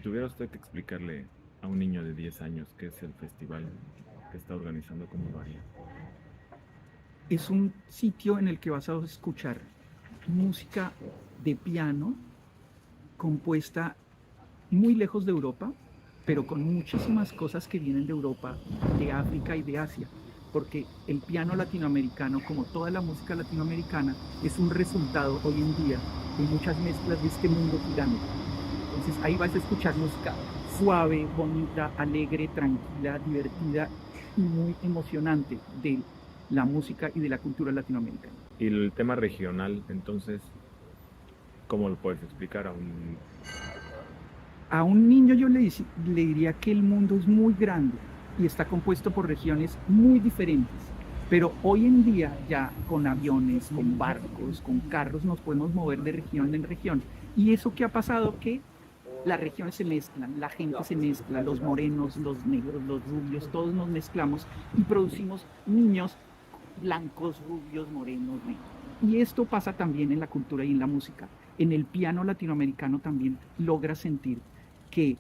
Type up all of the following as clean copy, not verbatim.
Si tuviera usted que explicarle a un niño de 10 años qué es el festival que está organizando, ¿cómo lo haría? Es un sitio en el que vas a escuchar música de piano compuesta muy lejos de Europa, pero con muchísimas cosas que vienen de Europa, de África y de Asia, porque el piano latinoamericano, como toda la música latinoamericana, es un resultado hoy en día de muchas mezclas de este mundo gigante. Entonces ahí vas a escuchar música suave, bonita, alegre, tranquila, divertida y muy emocionante de la música y de la cultura latinoamericana. Y el tema regional, entonces, ¿cómo lo puedes explicar a un... A un niño yo le diría que el mundo es muy grande y está compuesto por regiones muy diferentes. Pero hoy en día ya con aviones, con barcos, con carros nos podemos mover de región en región. ¿Y eso qué ha pasado? Que las regiones se mezclan, la gente se mezcla, los morenos, los negros, los rubios, todos nos mezclamos y producimos niños blancos, rubios, morenos, negros. Y esto pasa también en la cultura y en la música. En el piano latinoamericano también logra sentir que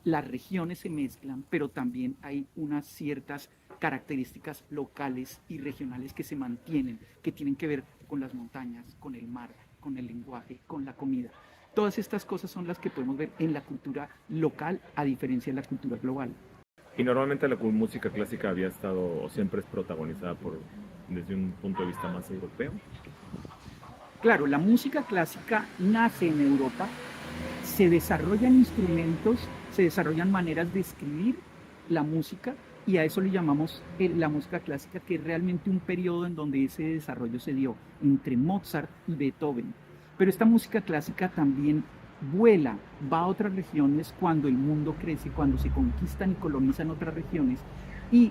las regiones se mezclan, pero también hay unas ciertas características locales y regionales que se mantienen, que tienen que ver con las montañas, con el mar, con el lenguaje, con la comida. Todas estas cosas son las que podemos ver en la cultura local a diferencia de la cultura global. Y normalmente la música clásica había estado o siempre es protagonizada desde un punto de vista más europeo. Claro, la música clásica nace en Europa, se desarrollan instrumentos, se desarrollan maneras de escribir la música y a eso le llamamos la música clásica, que es realmente un periodo en donde ese desarrollo se dio entre Mozart y Beethoven. Pero esta música clásica también vuela, va a otras regiones cuando el mundo crece, cuando se conquistan y colonizan otras regiones y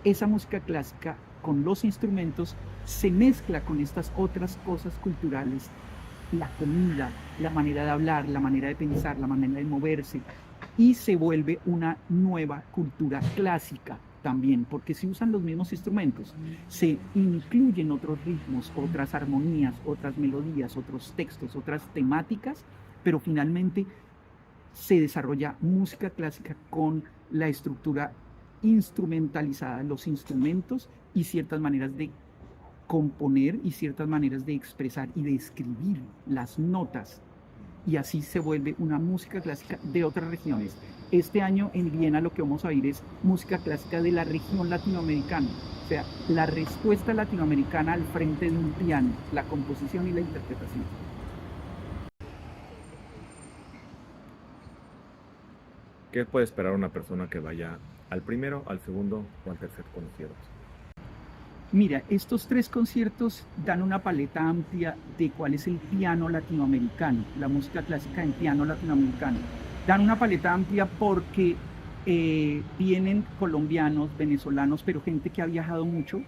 esa música clásica con los instrumentos se mezcla con estas otras cosas culturales, la comida, la manera de hablar, la manera de pensar, la manera de moverse, y se vuelve una nueva cultura clásica también, porque se usan los mismos instrumentos, se incluyen otros ritmos, otras armonías, otras melodías, otros textos, otras temáticas, pero finalmente se desarrolla música clásica con la estructura instrumentalizada, los instrumentos y ciertas maneras de componer y ciertas maneras de expresar y de escribir las notas. Y así se vuelve una música clásica de otras regiones. Este año en Viena lo que vamos a oír es música clásica de la región latinoamericana. O sea, la respuesta latinoamericana al frente de un piano, la composición y la interpretación. ¿Qué puede esperar una persona que vaya al primero, al segundo o al tercer concierto? Mira, estos tres conciertos dan una paleta amplia de cuál es el piano latinoamericano, la música clásica en piano latinoamericano. Dan una paleta amplia porque vienen colombianos, venezolanos, pero gente que ha viajado mucho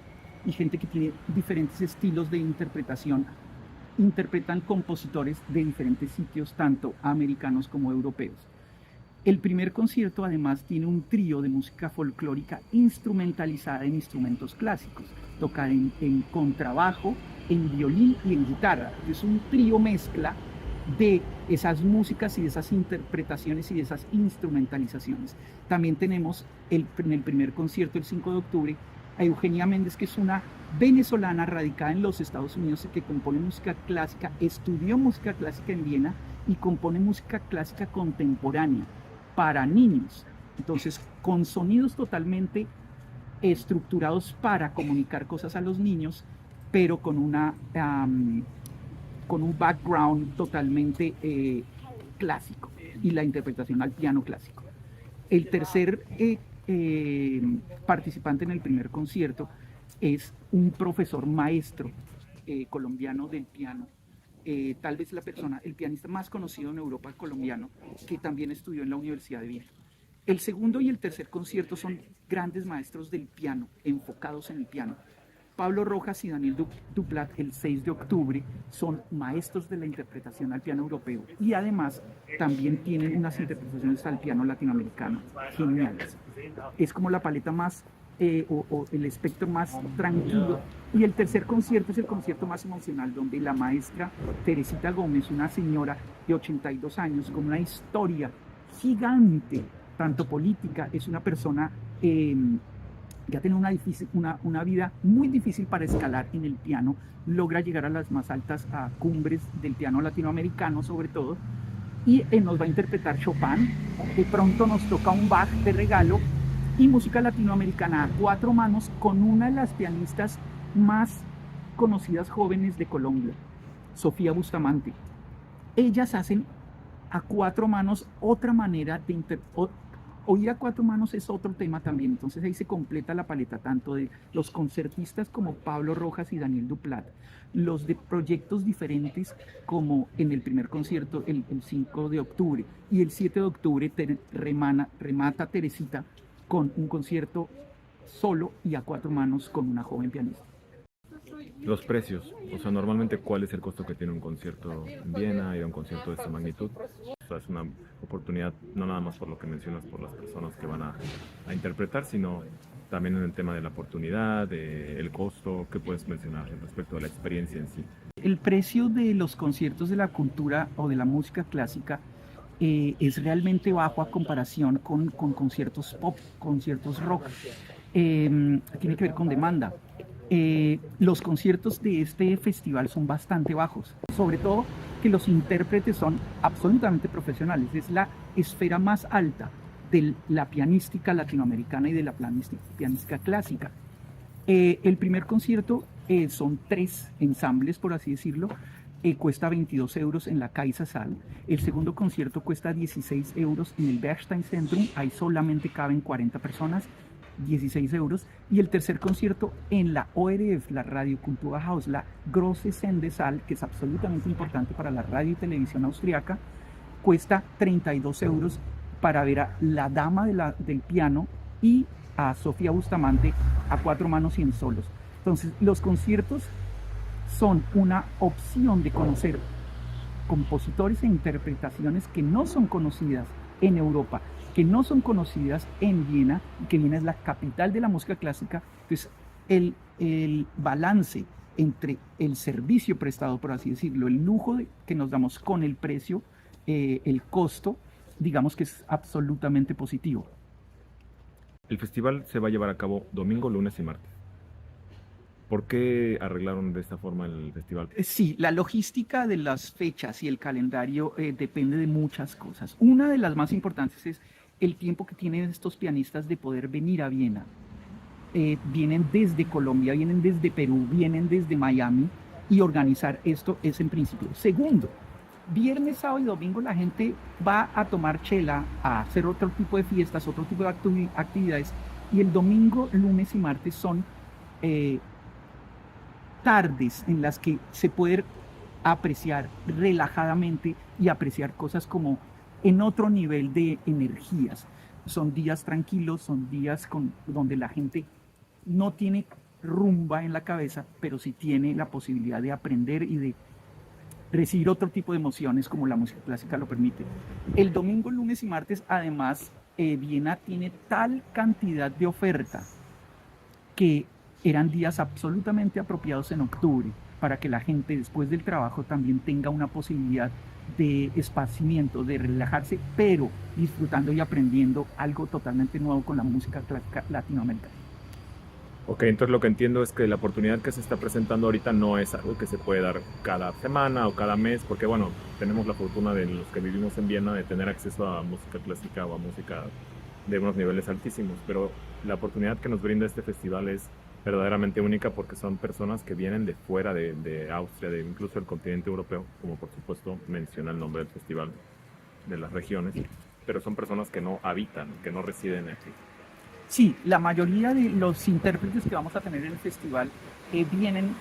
y gente que tiene diferentes estilos de interpretación. Interpretan compositores de diferentes sitios, tanto americanos como europeos. El primer concierto además tiene un trío de música folclórica instrumentalizada en instrumentos clásicos, tocada en contrabajo, en violín y en guitarra. Es un trío mezcla de esas músicas y de esas interpretaciones y de esas instrumentalizaciones. También tenemos en el primer concierto, el 5 de octubre, a Eugenia Méndez, que es una venezolana radicada en los Estados Unidos que compone música clásica, estudió música clásica en Viena y compone música clásica contemporánea para niños. Entonces, con sonidos totalmente estructurados para comunicar cosas a los niños, pero con un background totalmente clásico y la interpretación al piano clásico. El tercer participante en el primer concierto es un profesor maestro colombiano del piano, tal vez el pianista más conocido en Europa colombiano, que también estudió en la Universidad de Viena. El segundo y el tercer concierto son grandes maestros del piano, enfocados en el piano. Pablo Rojas y Daniel Duplat, el 6 de octubre, son maestros de la interpretación al piano europeo y además también tienen unas interpretaciones al piano latinoamericano geniales. Es como la paleta más o el espectro más tranquilo. Y el tercer concierto es el concierto más emocional, donde la maestra Teresita Gómez, una señora de 82 años, con una historia gigante, tanto política, es una persona que ha tenido una vida muy difícil para escalar en el piano, logra llegar a las más altas cumbres del piano latinoamericano sobre todo, y nos va a interpretar Chopin. De pronto nos toca un Bach de regalo y música latinoamericana a 4 manos con una de las pianistas más conocidas jóvenes de Colombia, Sofía Bustamante. Ellas hacen a 4 manos otra manera de oír a 4 manos es otro tema también, entonces ahí se completa la paleta tanto de los concertistas como Pablo Rojas y Daniel Duplat, los de proyectos diferentes como en el primer concierto el 5 de octubre y el 7 de octubre remata Teresita con un concierto solo y a 4 manos con una joven pianista. Los precios, o sea, normalmente, ¿cuál es el costo que tiene un concierto en Viena y un concierto de esta magnitud? O sea, es una oportunidad no nada más por lo que mencionas, por las personas que van a interpretar, sino también en el tema de la oportunidad, el costo. ¿Qué puedes mencionar respecto a la experiencia en sí? El precio de los conciertos de la cultura o de la música clásica es realmente bajo a comparación con conciertos pop, conciertos rock. Tiene que ver con demanda. Los conciertos de este festival son bastante bajos, sobre todo que los intérpretes son absolutamente profesionales, es la esfera más alta de la pianística latinoamericana y de la pianística clásica. El primer concierto son 3 ensambles, por así decirlo, cuesta 22 euros en la Caixa Saal. El segundo concierto cuesta 16 euros en el Bernstein Centrum, ahí solamente caben 40 personas, 16 euros. Y el tercer concierto en la ORF, la Radio Cultura Haus, la Große Sendesaal, que es absolutamente importante para la radio y televisión austriaca, cuesta 32 euros para ver a la dama del piano y a Sofía Bustamante a 4 manos y en solos. Entonces, los conciertos son una opción de conocer compositores e interpretaciones que no son conocidas en Europa, que no son conocidas en Viena, que Viena es la capital de la música clásica. Entonces, el balance entre el servicio prestado, por así decirlo, el lujo que nos damos con el precio, el costo, digamos que es absolutamente positivo. El festival se va a llevar a cabo domingo, lunes y martes. ¿Por qué arreglaron de esta forma el festival? Sí, la logística de las fechas y el calendario depende de muchas cosas. Una de las más importantes es el tiempo que tienen estos pianistas de poder venir a Viena. Vienen desde Colombia, vienen desde Perú, vienen desde Miami, y organizar esto es en principio. Segundo, viernes, sábado y domingo la gente va a tomar chela, a hacer otro tipo de fiestas, otro tipo de actividades, y el domingo, lunes y martes son tardes en las que se puede apreciar relajadamente y apreciar cosas como en otro nivel de energías. Son días tranquilos, son días donde la gente no tiene rumba en la cabeza, pero sí tiene la posibilidad de aprender y de recibir otro tipo de emociones como la música clásica lo permite. El domingo, lunes y martes, además, Viena tiene tal cantidad de oferta que eran días absolutamente apropiados en octubre para que la gente después del trabajo también tenga una posibilidad de esparcimiento, de relajarse, pero disfrutando y aprendiendo algo totalmente nuevo con la música clásica latinoamericana. Ok, entonces lo que entiendo es que la oportunidad que se está presentando ahorita no es algo que se puede dar cada semana o cada mes, porque bueno, tenemos la fortuna de los que vivimos en Viena de tener acceso a música clásica o a música de unos niveles altísimos, pero la oportunidad que nos brinda este festival es verdaderamente única porque son personas que vienen de fuera de Austria, de incluso el continente europeo, como por supuesto menciona el nombre del festival, de las regiones, pero son personas que no habitan, que no residen aquí. Sí, la mayoría de los intérpretes que vamos a tener en el festival vienen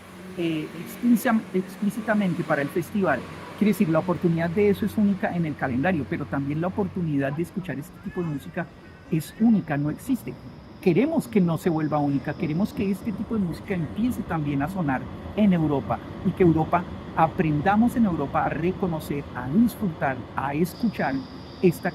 explícitamente para el festival. Quiere decir, la oportunidad de eso es única en el calendario, pero también la oportunidad de escuchar este tipo de música es única, no existe. Queremos que no se vuelva única, queremos que este tipo de música empiece también a sonar en Europa y que aprendamos en Europa a reconocer, a disfrutar, a escuchar esta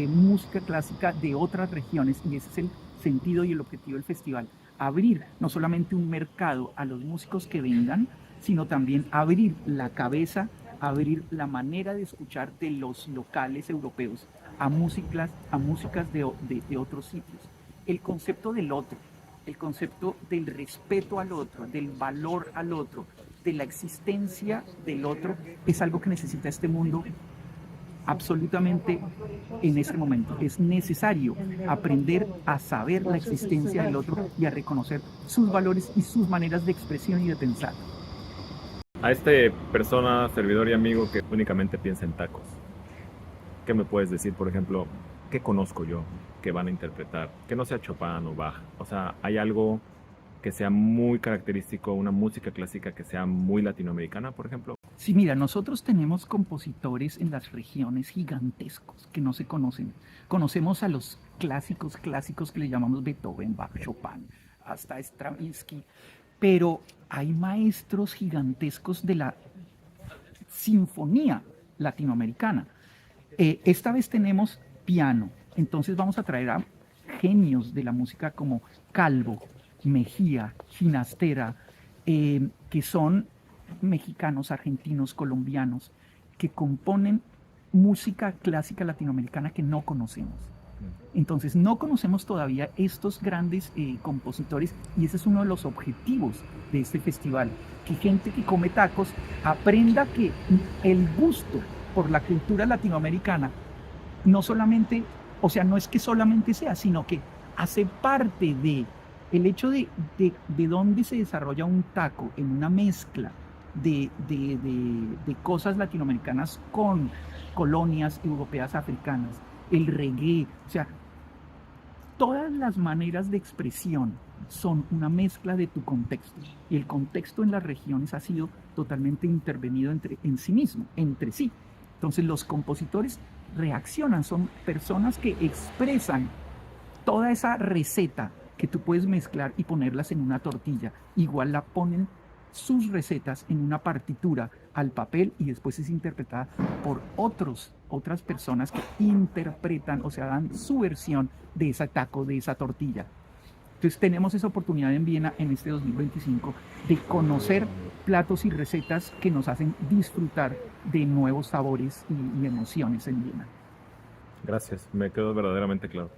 música clásica de otras regiones, y ese es el sentido y el objetivo del festival, abrir no solamente un mercado a los músicos que vengan, sino también abrir la cabeza abrir la manera de escuchar de los locales europeos a músicas de otros sitios. El concepto del otro, el concepto del respeto al otro, del valor al otro, de la existencia del otro, es algo que necesita este mundo absolutamente en este momento. Es necesario aprender a saber la existencia del otro y a reconocer sus valores y sus maneras de expresión y de pensar. A este persona, servidor y amigo que únicamente piensa en tacos, ¿qué me puedes decir, por ejemplo, qué conozco yo que van a interpretar? Que no sea Chopin o Bach. O sea, hay algo que sea muy característico, una música clásica que sea muy latinoamericana, por ejemplo. Sí, mira, nosotros tenemos compositores en las regiones gigantescos que no se conocen. Conocemos a los clásicos que le llamamos Beethoven, Bach, Chopin, hasta Stravinsky, pero hay maestros gigantescos de la sinfonía latinoamericana. Esta vez tenemos piano, entonces vamos a traer a genios de la música como Calvo, Mejía, Ginastera, que son mexicanos, argentinos, colombianos, que componen música clásica latinoamericana que no conocemos. Entonces no conocemos todavía estos grandes compositores y ese es uno de los objetivos de este festival, que gente que come tacos aprenda que el gusto por la cultura latinoamericana no solamente, o sea, no es que solamente sea, sino que hace parte de el hecho de dónde se desarrolla un taco en una mezcla de cosas latinoamericanas con colonias europeas, africanas, el reggae, o sea, todas las maneras de expresión son una mezcla de tu contexto y el contexto en las regiones ha sido totalmente intervenido en sí mismo, entre sí. Entonces los compositores reaccionan, son personas que expresan toda esa receta que tú puedes mezclar y ponerlas en una tortilla. Igual la ponen sus recetas en una partitura al papel y después es interpretada por otras personas que interpretan, o sea, dan su versión de ese taco, de esa tortilla. Entonces tenemos esa oportunidad en Viena en este 2025 de conocer platos y recetas que nos hacen disfrutar de nuevos sabores y emociones en Viena. Gracias, me quedó verdaderamente claro.